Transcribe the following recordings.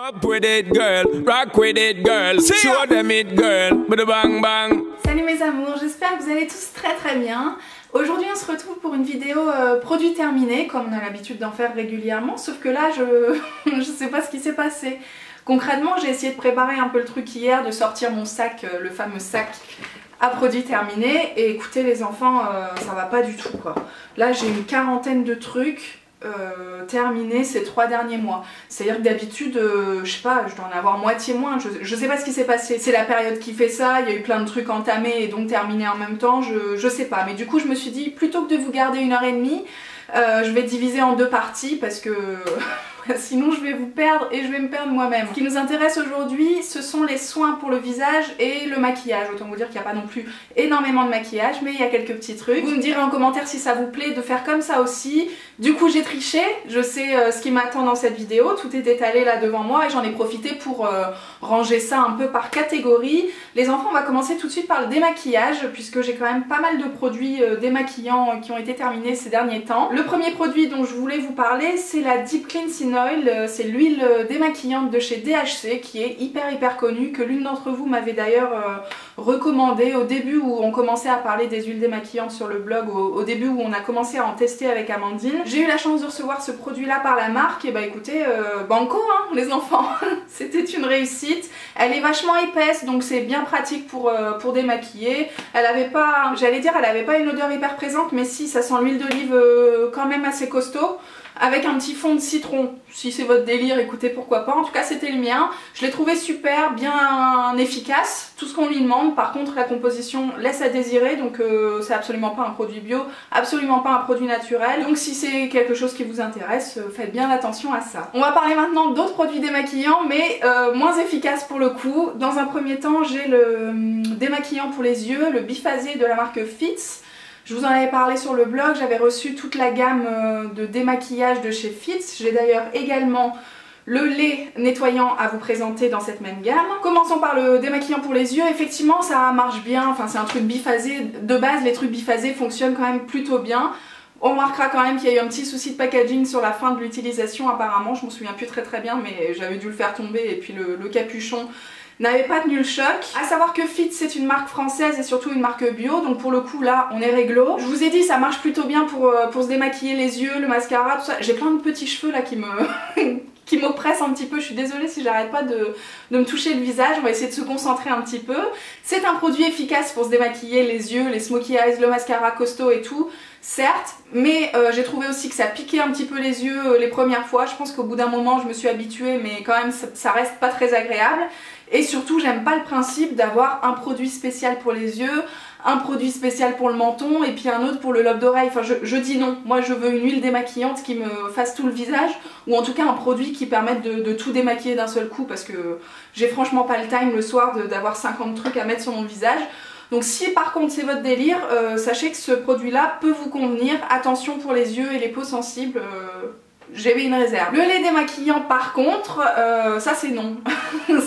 Up with it, girl. Rock with it, girl. Show them it, girl. Bang bang. Salut mes amours, j'espère que vous allez tous très bien. Aujourd'hui on se retrouve pour une vidéo produit terminé, comme on a l'habitude d'en faire régulièrement, sauf que là je sais pas ce qui s'est passé. Concrètement, j'ai essayé de préparer un peu le truc hier, de sortir mon sac, le fameux sac à produit terminé, et écoutez les enfants, ça va pas du tout quoi. Là j'ai une quarantaine de trucs terminés ces 3 derniers mois. C'est-à-dire que d'habitude, je sais pas, je dois en avoir moitié moins, je sais pas ce qui s'est passé. C'est la période qui fait ça, il y a eu plein de trucs entamés et donc terminés en même temps, je sais pas. Mais du coup je me suis dit, plutôt que de vous garder 1h30, je vais diviser en 2 parties parce que sinon je vais vous perdre et je vais me perdre moi-même. Ce qui nous intéresse aujourd'hui, ce sont les soins pour le visage et le maquillage. Autant vous dire qu'il n'y a pas non plus énormément de maquillage, mais il y a quelques petits trucs. Vous me direz en commentaire si ça vous plaît de faire comme ça aussi. Du coup j'ai triché, je sais ce qui m'attend dans cette vidéo, tout est étalé là devant moi et j'en ai profité pour ranger ça un peu par catégorie. Les enfants, on va commencer tout de suite par le démaquillage puisque j'ai quand même pas mal de produits démaquillants qui ont été terminés ces derniers temps. Le premier produit dont je voulais vous parler, c'est la Deep Cleansing Oil, c'est l'huile démaquillante de chez DHC qui est hyper connue, que l'une d'entre vous m'avait d'ailleurs recommandé au début où on commençait à parler des huiles démaquillantes sur le blog, au début où on a commencé à en tester avec Amandine. J'ai eu la chance de recevoir ce produit là par la marque et bah écoutez, banco hein les enfants, c'était une réussite. Elle est vachement épaisse donc c'est bien pratique pour démaquiller. Elle avait pas, j'allais dire elle avait pas une odeur hyper présente, mais si, ça sent l'huile d'olive quand même assez costaud, avec un petit fond de citron. Si c'est votre délire, écoutez, pourquoi pas. En tout cas c'était le mien. Je l'ai trouvé super, bien efficace, tout ce qu'on lui demande. Par contre la composition laisse à désirer, donc c'est absolument pas un produit bio, absolument pas un produit naturel. Donc si c'est quelque chose qui vous intéresse, faites bien attention à ça. On va parler maintenant d'autres produits démaquillants, mais moins efficaces pour le coup. Dans un premier temps, j'ai le démaquillant pour les yeux, le biphasé de la marque Fitz. Je vous en avais parlé sur le blog, j'avais reçu toute la gamme de démaquillage de chez Fitz. J'ai d'ailleurs également le lait nettoyant à vous présenter dans cette même gamme. Commençons par le démaquillant pour les yeux. Effectivement ça marche bien, enfin c'est un truc biphasé. De base les trucs biphasés fonctionnent quand même plutôt bien. On remarquera quand même qu'il y a eu un petit souci de packaging sur la fin de l'utilisation apparemment. Je m'en souviens plus très bien mais j'avais dû le faire tomber et puis le capuchon n'avait pas tenu le choc. A savoir que Fitz c'est une marque française et surtout une marque bio, donc pour le coup là on est réglo. Je vous ai dit ça marche plutôt bien pour se démaquiller les yeux, le mascara, tout ça. J'ai plein de petits cheveux là qui me qui m'oppressent un petit peu, je suis désolée si j'arrête pas de me toucher le visage, on va essayer de se concentrer un petit peu. C'est un produit efficace pour se démaquiller les yeux, les smokey eyes, le mascara costaud et tout, certes, mais j'ai trouvé aussi que ça piquait un petit peu les yeux les premières fois. Je pense qu'au bout d'un moment je me suis habituée, mais quand même ça reste pas très agréable. Et surtout j'aime pas le principe d'avoir un produit spécial pour les yeux, un produit spécial pour le menton et puis un autre pour le lobe d'oreille. Enfin je dis non, moi je veux une huile démaquillante qui me fasse tout le visage, ou en tout cas un produit qui permette de tout démaquiller d'un seul coup, parce que j'ai franchement pas le time le soir d'avoir 50 trucs à mettre sur mon visage. Donc si par contre c'est votre délire, sachez que ce produit là peut vous convenir. Attention pour les yeux et les peaux sensibles, j'avais une réserve. Le lait démaquillant par contre, ça c'est non.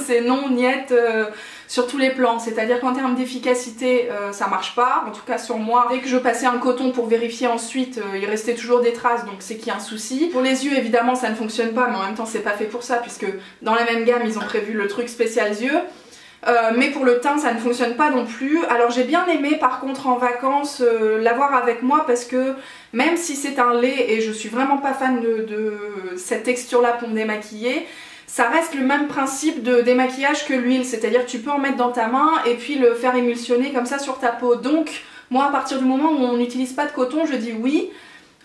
C'est non, niette, sur tous les plans. C'est-à-dire qu'en termes d'efficacité, ça marche pas. En tout cas sur moi, dès que je passais un coton pour vérifier ensuite, il restait toujours des traces, donc c'est qu'il y a un souci. Pour les yeux évidemment ça ne fonctionne pas, mais en même temps c'est pas fait pour ça, puisque dans la même gamme ils ont prévu le truc spécial yeux. Mais pour le teint ça ne fonctionne pas non plus. Alors j'ai bien aimé par contre en vacances l'avoir avec moi, parce que même si c'est un lait et je suis vraiment pas fan de cette texture là pour me démaquiller, ça reste le même principe de démaquillage que l'huile, c'est-à-dire tu peux en mettre dans ta main et puis le faire émulsionner comme ça sur ta peau. Donc moi à partir du moment où on n'utilise pas de coton, je dis oui,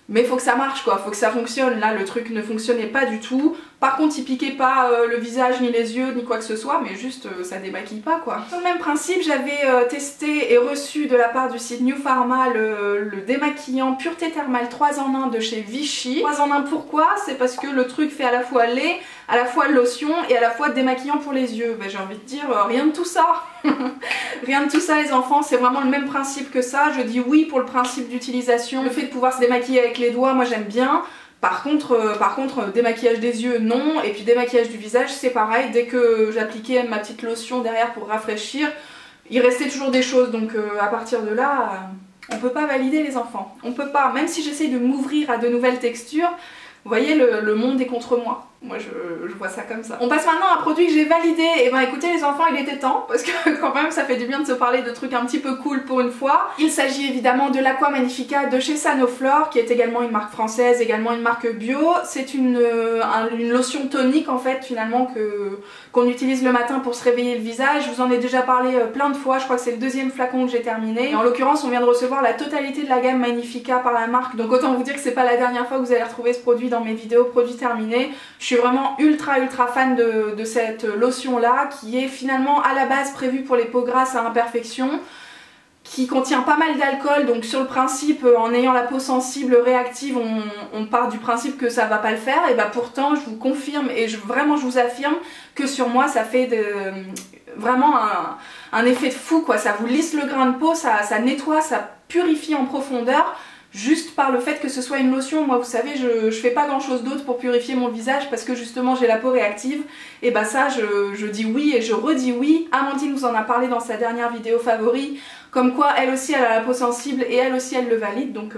mais faut que ça marche quoi, faut que ça fonctionne. Là le truc ne fonctionnait pas du tout. Par contre il piquait pas le visage ni les yeux ni quoi que ce soit, mais juste ça démaquille pas quoi. Sur le même principe, j'avais testé et reçu de la part du site New Pharma le démaquillant Pureté Thermale 3 en 1 de chez Vichy. 3 en 1 pourquoi? C'est parce que le truc fait à la fois lait, à la fois lotion et à la fois démaquillant pour les yeux. Ben, j'ai envie de dire rien de tout ça. Rien de tout ça les enfants, c'est vraiment le même principe que ça. Je dis oui pour le principe d'utilisation, le fait de pouvoir se démaquiller avec les doigts, moi j'aime bien. Par contre, démaquillage des yeux, non. Et puis démaquillage du visage, c'est pareil. Dès que j'appliquais ma petite lotion derrière pour rafraîchir, il restait toujours des choses. Donc à partir de là, on peut pas valider les enfants. On peut pas. Même si j'essaye de m'ouvrir à de nouvelles textures, vous voyez, le monde est contre moi. Moi je vois ça comme ça. On passe maintenant à un produit que j'ai validé. Et ben écoutez les enfants, il était temps, parce que quand même ça fait du bien de se parler de trucs un petit peu cool pour une fois. Il s'agit évidemment de l'Aqua Magnifica de chez Sanoflore, qui est également une marque française, également une marque bio. C'est une lotion tonique en fait finalement qu'on utilise le matin pour se réveiller le visage. Je vous en ai déjà parlé plein de fois, je crois que c'est le deuxième flacon que j'ai terminé. Et en l'occurrence on vient de recevoir la totalité de la gamme Magnifica par la marque, donc autant vous dire que c'est pas la dernière fois que vous allez retrouver ce produit dans mes vidéos produits terminés. Je suis vraiment ultra fan de cette lotion là, qui est finalement à la base prévue pour les peaux grasses à imperfection, qui contient pas mal d'alcool, donc sur le principe, en ayant la peau sensible, réactive, on part du principe que ça va pas le faire, et bah pourtant je vous confirme et vraiment je vous affirme que sur moi ça fait vraiment un effet de fou quoi, ça vous lisse le grain de peau, ça nettoie, ça purifie en profondeur. Juste par le fait que ce soit une lotion, moi vous savez je fais pas grand chose d'autre pour purifier mon visage parce que justement j'ai la peau réactive, et bah ça je dis oui et je redis oui. Amandine nous en a parlé dans sa dernière vidéo favori, comme quoi elle aussi elle a la peau sensible et elle aussi elle le valide, donc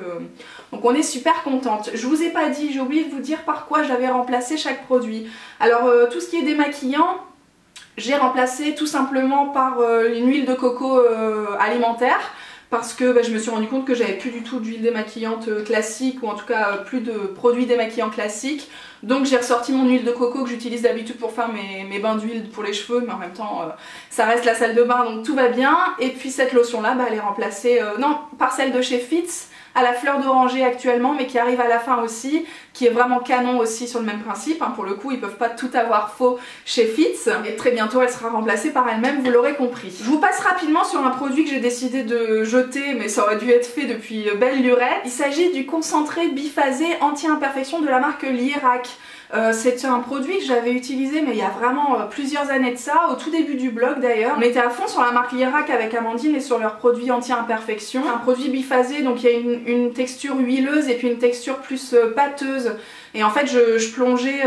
on est super contente. Je vous ai pas dit, j'ai oublié de vous dire par quoi j'avais remplacé chaque produit. Alors tout ce qui est démaquillant, j'ai remplacé tout simplement par une huile de coco alimentaire, parce que je me suis rendu compte que j'avais plus du tout d'huile démaquillante classique, ou en tout cas plus de produits démaquillants classiques. Donc j'ai ressorti mon huile de coco que j'utilise d'habitude pour faire mes bains d'huile pour les cheveux, mais en même temps ça reste la salle de bain donc tout va bien. Et puis cette lotion là elle est remplacée par celle de chez Fitz, à la fleur d'oranger actuellement, mais qui arrive à la fin aussi, qui est vraiment canon aussi sur le même principe, hein. Pour le coup ils peuvent pas tout avoir faux chez Fitz, et très bientôt elle sera remplacée par elle-même, vous l'aurez compris. Je vous passe rapidement sur un produit que j'ai décidé de jeter, mais ça aurait dû être fait depuis belle lurette. Il s'agit du concentré biphasé anti-imperfection de la marque Lierac. C'est un produit que j'avais utilisé mais il y a vraiment plusieurs années de ça, au tout début du blog d'ailleurs. On était à fond sur la marque Lierac avec Amandine et sur leurs produits anti-imperfection. Un produit biphasé, donc il y a une texture huileuse et puis une texture plus pâteuse. Et en fait je plongeais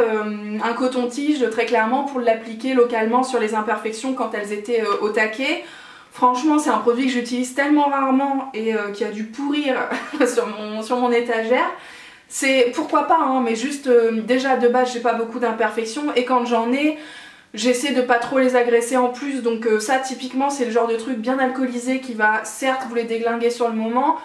un coton-tige très clairement pour l'appliquer localement sur les imperfections quand elles étaient au taquet. Franchement c'est un produit que j'utilise tellement rarement et qui a dû pourrir sur mon étagère. C'est pourquoi pas hein, mais juste déjà de base j'ai pas beaucoup d'imperfections, et quand j'en ai j'essaie de pas trop les agresser en plus, donc ça typiquement c'est le genre de truc bien alcoolisé qui va certes vous les déglinguer sur le moment,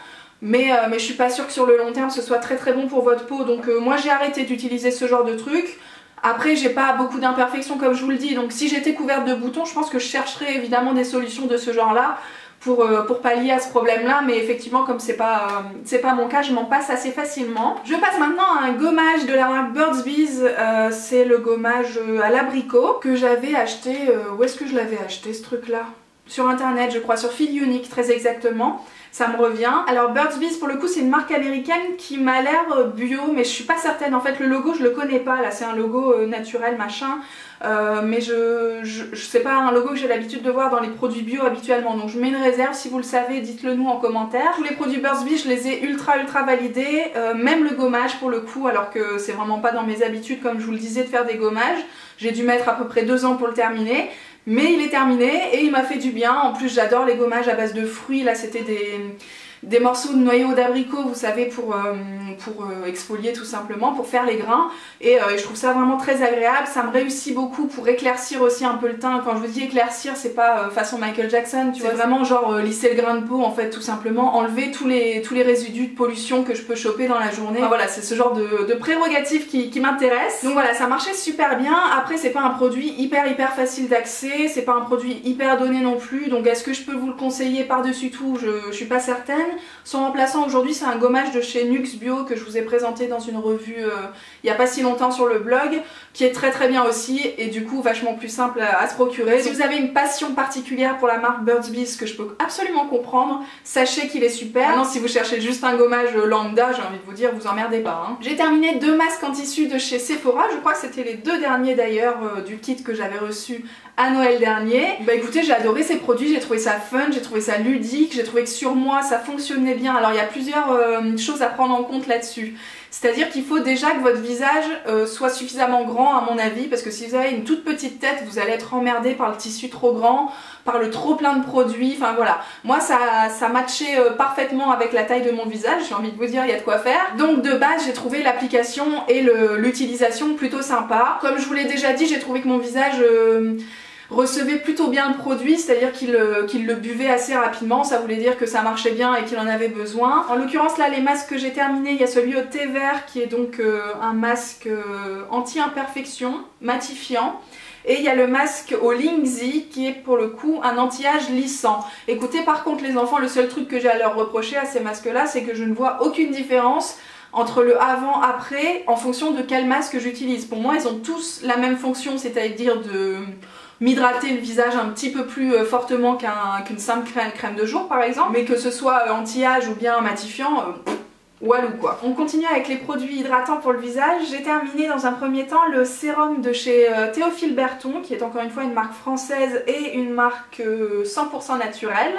mais je suis pas sûre que sur le long terme ce soit très bon pour votre peau, donc moi j'ai arrêté d'utiliser ce genre de truc. Après j'ai pas beaucoup d'imperfections comme je vous le dis, donc si j'étais couverte de boutons je pense que je chercherais évidemment des solutions de ce genre là pour pallier à ce problème là, mais effectivement comme c'est pas mon cas, je m'en passe assez facilement. Je passe maintenant à un gommage de la marque Burt's Bees, c'est le gommage à l'abricot que j'avais acheté, où est-ce que je l'avais acheté ce truc là? Sur internet je crois, sur Feel Unique très exactement. Ça me revient. Alors Burt's Bees pour le coup c'est une marque américaine qui m'a l'air bio, mais je suis pas certaine, en fait le logo je le connais pas, là c'est un logo naturel machin, mais c'est pas un logo que j'ai l'habitude de voir dans les produits bio habituellement, donc je mets une réserve. Si vous le savez dites-le nous en commentaire. Tous les produits Burt's Bees je les ai ultra validés, même le gommage pour le coup, alors que c'est vraiment pas dans mes habitudes comme je vous le disais de faire des gommages. J'ai dû mettre à peu près 2 ans pour le terminer. Mais il est terminé et il m'a fait du bien. En plus j'adore les gommages à base de fruits. Là c'était des morceaux de noyau d'abricot, vous savez, pour exfolier tout simplement, pour faire les grains. Et je trouve ça vraiment très agréable. Ça me réussit beaucoup pour éclaircir aussi un peu le teint. Quand je vous dis éclaircir, c'est pas façon Michael Jackson, tu vois, vraiment genre lisser le grain de peau en fait, tout simplement. Enlever tous les résidus de pollution que je peux choper dans la journée. Enfin, voilà, c'est ce genre de prérogative qui m'intéresse. Donc voilà, ça marchait super bien. Après c'est pas un produit hyper facile d'accès, c'est pas un produit hyper donné non plus. Donc est-ce que je peux vous le conseiller par-dessus tout? Je suis pas certaine. Son remplaçant aujourd'hui c'est un gommage de chez Nux Bio que je vous ai présenté dans une revue il n'y a pas si longtemps sur le blog, qui est très bien aussi et du coup vachement plus simple à se procurer. Si vous avez une passion particulière pour la marque Burt's Bees, que je peux absolument comprendre, sachez qu'il est super. Maintenant si vous cherchez juste un gommage lambda, j'ai envie de vous dire, vous emmerdez pas hein. J'ai terminé 2 masques en tissu de chez Sephora, je crois que c'était les 2 derniers d'ailleurs du kit que j'avais reçu à Noël dernier. Bah écoutez, j'ai adoré ces produits, j'ai trouvé ça fun, j'ai trouvé ça ludique, j'ai trouvé que sur moi ça fonctionnait fonctionnait bien. Alors il y a plusieurs choses à prendre en compte là-dessus. C'est-à-dire qu'il faut déjà que votre visage soit suffisamment grand à mon avis, parce que si vous avez une toute petite tête, vous allez être emmerdé par le tissu trop grand, par le trop plein de produits, enfin voilà. Moi ça matchait parfaitement avec la taille de mon visage, j'ai envie de vous dire, il y a de quoi faire. Donc de base j'ai trouvé l'application et l'utilisation plutôt sympa. Comme je vous l'ai déjà dit, j'ai trouvé que mon visage recevait plutôt bien le produit, c'est-à-dire qu'il le buvait assez rapidement, ça voulait dire que ça marchait bien et qu'il en avait besoin. En l'occurrence là, les masques que j'ai terminés, il y a celui au thé vert qui est donc un masque anti-imperfection, matifiant. Et il y a le masque au Lingzi qui est pour le coup un anti-âge lissant. Écoutez, par contre les enfants, le seul truc que j'ai à leur reprocher à ces masques là, c'est que je ne vois aucune différence entre le avant-après en fonction de quel masque j'utilise. Pour moi ils ont tous la même fonction, c'est-à-dire de m'hydrater le visage un petit peu plus fortement qu'une simple crème de jour par exemple, mais que ce soit anti-âge ou bien matifiant, walou quoi. On continue avec les produits hydratants pour le visage. J'ai terminé dans un premier temps le sérum de chez Théophile Berton, qui est encore une fois une marque française et une marque 100% naturelle.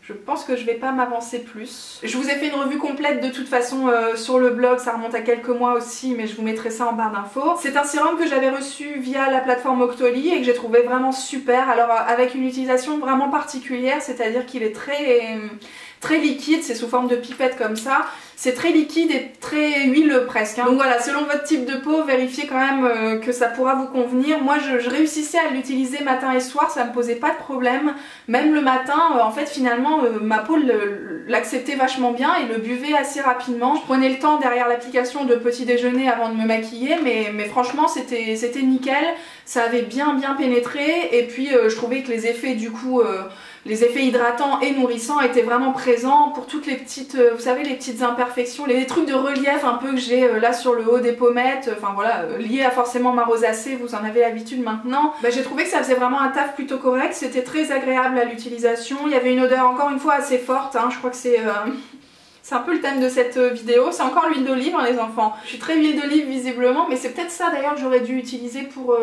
Je pense que je vais pas m'avancer plus. Je vous ai fait une revue complète de toute façon sur le blog, ça remonte à quelques mois aussi, mais je vous mettrai ça en barre d'infos. C'est un sérum que j'avais reçu via la plateforme Octoly et que j'ai trouvé vraiment super. Alors avec une utilisation vraiment particulière, c'est-à-dire qu'il est très liquide, c'est sous forme de pipette comme ça. C'est très liquide et très huileux presque. Hein. Donc voilà, selon votre type de peau, vérifiez quand même que ça pourra vous convenir. Moi je réussissais à l'utiliser matin et soir, ça me posait pas de problème. Même le matin, en fait finalement ma peau l'acceptait vachement bien et le buvait assez rapidement. Je prenais le temps derrière l'application de petit déjeuner avant de me maquiller, mais franchement c'était nickel. Ça avait bien pénétré et puis je trouvais que les effets du coup... les effets hydratants et nourrissants étaient vraiment présents pour toutes les petites, vous savez, les petites imperfections, les trucs de relief un peu que j'ai là sur le haut des pommettes, enfin voilà, lié à forcément ma rosacée, vous en avez l'habitude maintenant. Bah, j'ai trouvé que ça faisait vraiment un taf plutôt correct, c'était très agréable à l'utilisation, il y avait une odeur encore une fois assez forte, hein, je crois que c'est un peu le thème de cette vidéo, c'est encore l'huile d'olive hein, les enfants. Je suis très huile d'olive visiblement, mais c'est peut-être ça d'ailleurs que j'aurais dû utiliser pour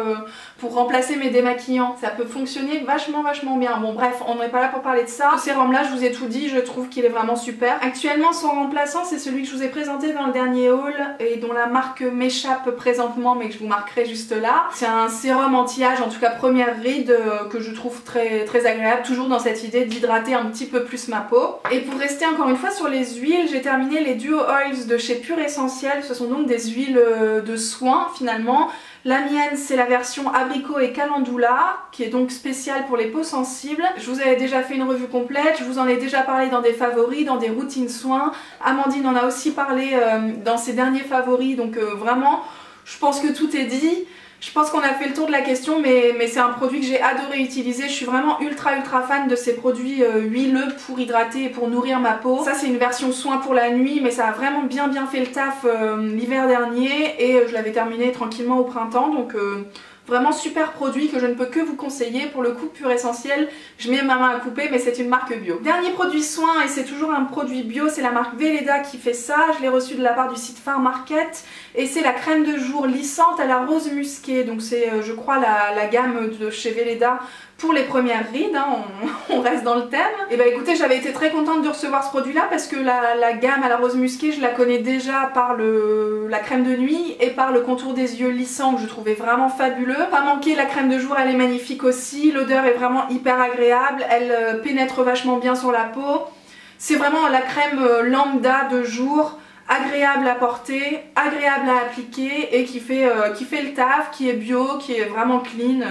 remplacer mes démaquillants. Ça peut fonctionner vachement bien. Bon bref, on n'est pas là pour parler de ça. Ce sérum là, je vous ai tout dit, je trouve qu'il est vraiment super. Actuellement son remplaçant, c'est celui que je vous ai présenté dans le dernier haul et dont la marque m'échappe présentement, mais que je vous marquerai juste là. C'est un sérum anti-âge, en tout cas première ride, que je trouve très agréable, toujours dans cette idée d'hydrater un petit peu plus ma peau. Et pour rester encore une fois sur les huiles, j'ai terminé les Duo Oils de chez Pure Essentiel. Ce sont donc des huiles de soin finalement. La mienne c'est la version abricot et calendula qui est donc spéciale pour les peaux sensibles. Je vous avais déjà fait une revue complète, je vous en ai déjà parlé dans des favoris, dans des routines soins. Amandine en a aussi parlé dans ses derniers favoris, donc vraiment je pense que tout est dit. Je pense qu'on a fait le tour de la question, mais c'est un produit que j'ai adoré utiliser. Je suis vraiment ultra fan de ces produits huileux pour hydrater et pour nourrir ma peau. Ça c'est une version soin pour la nuit, mais ça a vraiment bien fait le taf l'hiver dernier et je l'avais terminé tranquillement au printemps, donc vraiment super produit que je ne peux que vous conseiller. Pour le coup, Pure Essentiel, je mets ma main à couper, mais c'est une marque bio. Dernier produit soin, et c'est toujours un produit bio, c'est la marque Velleda qui fait ça. Je l'ai reçu de la part du site Farm Market et c'est la crème de jour lissante à la rose musquée. Donc c'est je crois la gamme de chez Velleda pour les premières rides, hein, on reste dans le thème. Et bah écoutez, j'avais été très contente de recevoir ce produit là parce que la gamme à la rose musquée, je la connais déjà par la crème de nuit et par le contour des yeux lissant que je trouvais vraiment fabuleux. Pas manquer, la crème de jour elle est magnifique aussi, l'odeur est vraiment hyper agréable, elle pénètre vachement bien sur la peau. C'est vraiment la crème lambda de jour, agréable à porter, agréable à appliquer et qui fait le taf, qui est bio, qui est vraiment clean.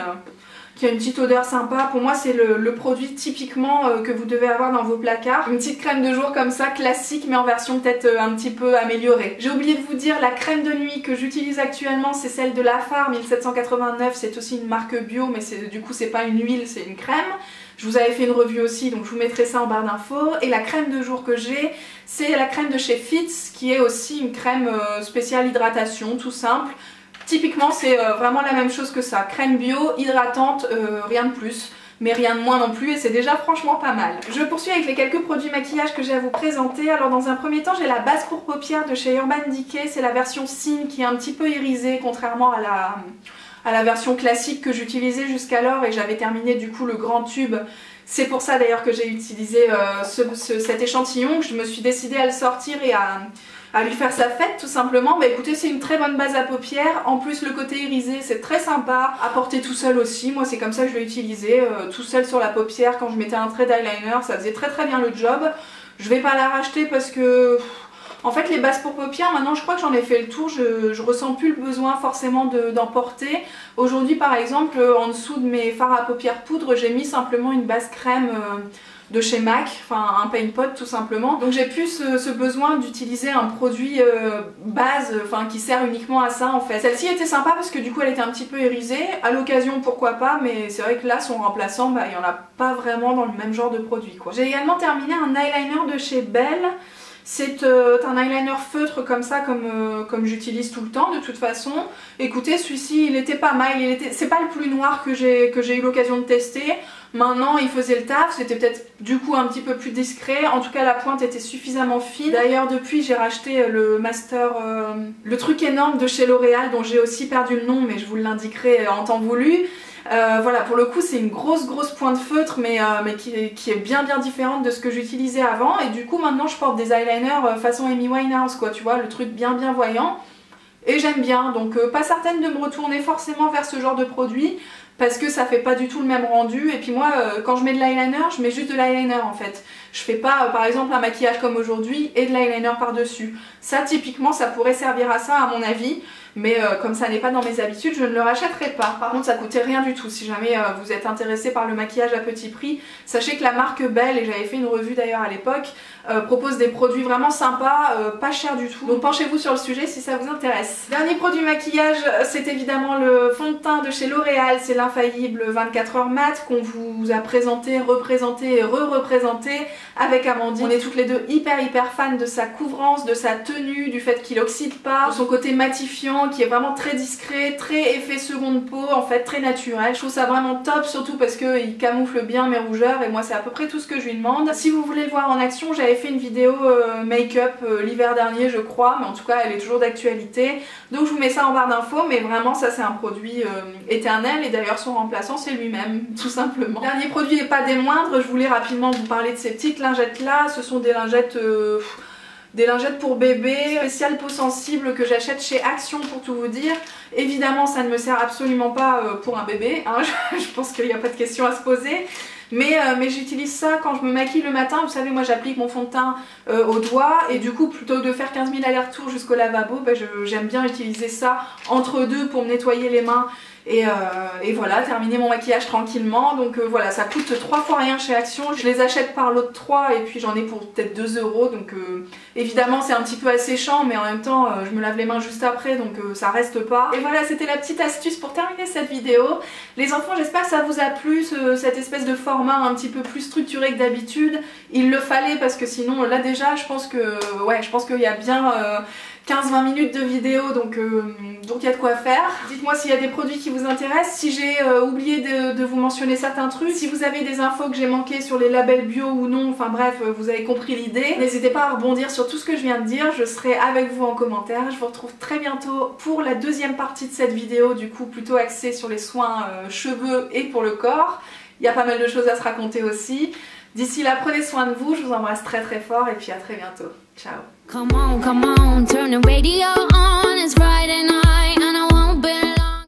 Qui a une petite odeur sympa. Pour moi c'est le produit typiquement que vous devez avoir dans vos placards. Une petite crème de jour comme ça, classique mais en version peut-être un petit peu améliorée. J'ai oublié de vous dire, la crème de nuit que j'utilise actuellement c'est celle de Lafar 1789, c'est aussi une marque bio mais du coup c'est pas une huile, c'est une crème. Je vous avais fait une revue aussi, donc je vous mettrai ça en barre d'infos. Et la crème de jour que j'ai, c'est la crème de chez Fitz, qui est aussi une crème spéciale hydratation, tout simple. Typiquement c'est vraiment la même chose que ça, crème bio, hydratante, rien de plus, mais rien de moins non plus et c'est déjà franchement pas mal. Je poursuis avec les quelques produits maquillage que j'ai à vous présenter. Alors dans un premier temps j'ai la base pour paupières de chez Urban Decay, c'est la version Cine qui est un petit peu irisée contrairement à la version classique que j'utilisais jusqu'alors et j'avais terminé du coup le grand tube. C'est pour ça d'ailleurs que j'ai utilisé cet échantillon, que je me suis décidée à le sortir et à lui faire sa fête tout simplement. Bah écoutez, c'est une très bonne base à paupières, en plus le côté irisé c'est très sympa, à porter tout seul aussi, moi c'est comme ça que je l'ai utilisé, tout seul sur la paupière quand je mettais un trait d'eyeliner, ça faisait très bien le job. Je vais pas la racheter parce que... En fait les bases pour paupières maintenant je crois que j'en ai fait le tour, je ressens plus le besoin forcément d'en porter. Aujourd'hui par exemple en dessous de mes fards à paupières poudre j'ai mis simplement une base crème de chez MAC, enfin un paint pot tout simplement. Donc j'ai plus ce besoin d'utiliser un produit base, enfin qui sert uniquement à ça en fait. Celle-ci était sympa parce que du coup elle était un petit peu irisée, à l'occasion pourquoi pas, mais c'est vrai que là son remplaçant, bah il n'y en a pas vraiment dans le même genre de produit quoi. J'ai également terminé un eyeliner de chez Belle. C'est un eyeliner feutre comme ça, comme j'utilise tout le temps de toute façon. Écoutez, celui-ci il était pas mal, c'est pas le plus noir que j'ai eu l'occasion de tester. Maintenant il faisait le taf, c'était peut-être du coup un petit peu plus discret. En tout cas la pointe était suffisamment fine. D'ailleurs depuis j'ai racheté le master, le truc énorme de chez L'Oréal dont j'ai aussi perdu le nom mais je vous l'indiquerai en temps voulu. Voilà, pour le coup c'est une grosse pointe feutre mais qui est bien différente de ce que j'utilisais avant et du coup maintenant je porte des eyeliners façon Amy Winehouse quoi, tu vois, le truc bien voyant et j'aime bien, donc pas certaine de me retourner forcément vers ce genre de produit parce que ça fait pas du tout le même rendu et puis moi quand je mets de l'eyeliner je mets juste de l'eyeliner en fait. Je fais pas par exemple un maquillage comme aujourd'hui et de l'eyeliner par dessus. Ça typiquement ça pourrait servir à ça à mon avis. Mais comme ça n'est pas dans mes habitudes, je ne le rachèterai pas. Par contre ça coûtait rien du tout. Si jamais vous êtes intéressé par le maquillage à petit prix, sachez que la marque Belle, et j'avais fait une revue d'ailleurs à l'époque, propose des produits vraiment sympas, pas chers du tout. Donc penchez-vous sur le sujet si ça vous intéresse. Dernier produit maquillage, c'est évidemment le fond de teint de chez L'Oréal, c'est l'infaillible 24 heures mat qu'on vous a présenté, représenté et re-représenté avec Amandine. On est toutes les deux hyper fans de sa couvrance, de sa tenue, du fait qu'il oxyde pas, de son côté matifiant qui est vraiment très discret, très effet seconde peau, en fait très naturel. Je trouve ça vraiment top, surtout parce qu'il camoufle bien mes rougeurs et moi c'est à peu près tout ce que je lui demande. Si vous voulez le voir en action, j'avais fait une vidéo make-up l'hiver dernier je crois, mais en tout cas elle est toujours d'actualité. Donc je vous mets ça en barre d'infos, mais vraiment ça c'est un produit éternel et d'ailleurs son remplaçant c'est lui-même, tout simplement. Dernier produit et pas des moindres, je voulais rapidement vous parler de ces petites lingettes là. Ce sont des lingettes... des lingettes pour bébé, spéciales peau sensible que j'achète chez Action pour tout vous dire. Évidemment ça ne me sert absolument pas pour un bébé, hein. Je pense qu'il n'y a pas de question à se poser. Mais j'utilise ça quand je me maquille le matin. Vous savez, moi j'applique mon fond de teint au doigt et du coup plutôt que de faire 15 000 allers-retours jusqu'au lavabo, bah, j'aime bien utiliser ça entre deux pour me nettoyer les mains. Et voilà, terminer mon maquillage tranquillement. Donc voilà, ça coûte 3 fois rien chez Action. Je les achète par lot de 3 et puis j'en ai pour peut-être 2 €. Donc évidemment c'est un petit peu asséchant, mais en même temps je me lave les mains juste après, donc ça reste pas. Et voilà, c'était la petite astuce pour terminer cette vidéo. Les enfants, j'espère que ça vous a plu, cette espèce de format un petit peu plus structuré que d'habitude. Il le fallait parce que sinon là déjà je pense que ouais, je pense qu'il y a bien 15-20 minutes de vidéo, donc il y a de quoi faire. Dites-moi s'il y a des produits qui vous intéressent, si j'ai oublié de vous mentionner certains trucs, si vous avez des infos que j'ai manquées sur les labels bio ou non, enfin bref, vous avez compris l'idée. N'hésitez pas à rebondir sur tout ce que je viens de dire, je serai avec vous en commentaire. Je vous retrouve très bientôt pour la deuxième partie de cette vidéo, du coup plutôt axée sur les soins cheveux et pour le corps. Il y a pas mal de choses à se raconter aussi. D'ici là, prenez soin de vous, je vous embrasse très fort et puis à très bientôt. Ciao. Come on, turn the radio on, it's Friday night.